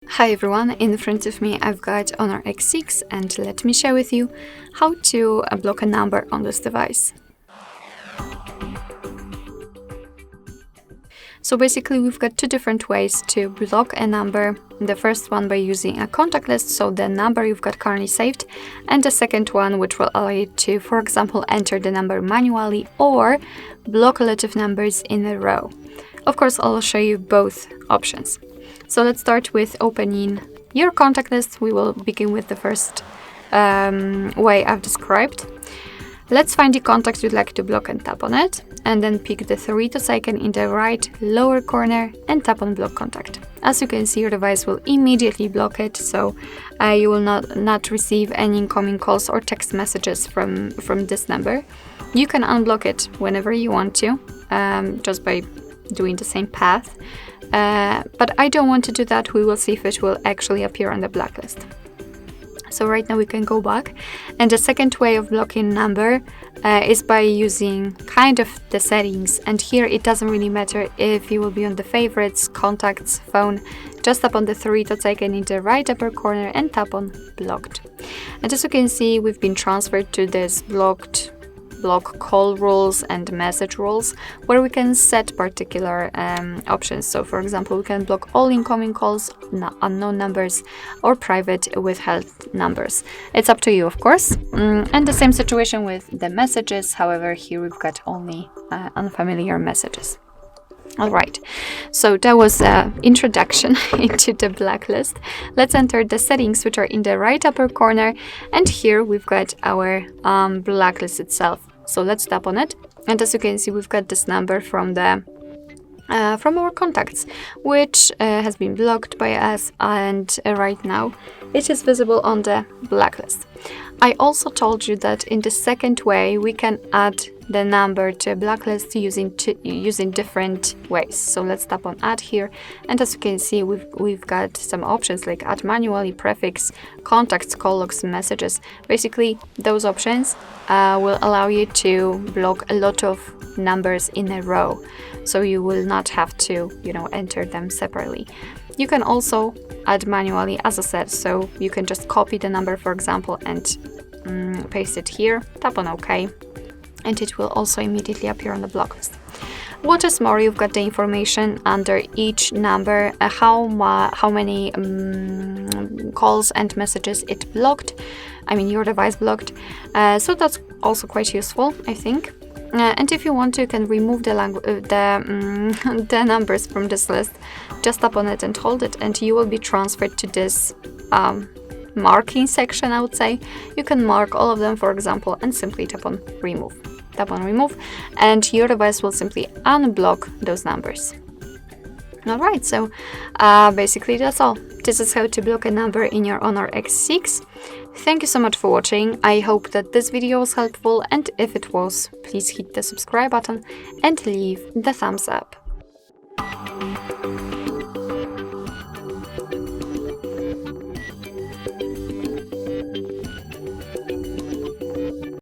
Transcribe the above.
Hi everyone, in front of me I've got Honor X6 and let me share with you how to block a number on this device. So basically we've got two different ways to block a number. The first one by using a contact list, so the number you've got currently saved, and the second one which will allow you to, for example, enter the number manually or block a lot of numbers in a row. Of course, I'll show you both options. So let's start with opening your contact list. We will begin with the first way I've described. Let's find the contact you'd like to block and tap on it, and then pick the three dots icon in the right lower corner and tap on block contact. As you can see, your device will immediately block it, so you will not receive any incoming calls or text messages from this number. You can unblock it whenever you want to, just by doing the same path. But I don't want to do that. We will see if it will actually appear on the blacklist. So right now we can go back, and the second way of blocking number is by using kind of the settings, and here it doesn't really matter if you will be on the favorites, contacts, phone. Just tap on the three dots icon in the right upper corner and tap on blocked. And as you can see, we've been transferred to this block call rules and message rules, where we can set particular options. So for example, we can block all incoming calls, unknown numbers, or private withheld numbers. It's up to you, of course. And the same situation with the messages. However, here we've got only unfamiliar messages. Alright, so that was an introduction into the blacklist. Let's enter the settings, which are in the right upper corner, and here we've got our blacklist itself. So let's tap on it, and as you can see, we've got this number from our contacts, which has been blocked by us, and right now it is visible on the blacklist. I also told you that in the second way we can add the number to a blacklist using different ways. So let's tap on add here, and as you can see, we've got some options like add manually, prefix, contacts, call logs, messages. Basically, those options will allow you to block a lot of numbers in a row, so you will not have to, enter them separately. You can also add manually, as I said, so you can just copy the number, for example, and paste it here, tap on OK, and it will also immediately appear on the block list. What is more, you've got the information under each number, how many calls and messages it blocked, your device blocked, so that's also quite useful, I think. And if you want to, you can remove the numbers from this list. Just tap on it and hold it, and you will be transferred to this marking section, I would say. You can mark all of them, for example, and simply tap on remove. Tap on remove, and your device will simply unblock those numbers. Alright, so basically that's all. This is how to block a number in your Honor X6. Thank you so much for watching. I hope that this video was helpful, and if it was, please hit the subscribe button and leave the thumbs up.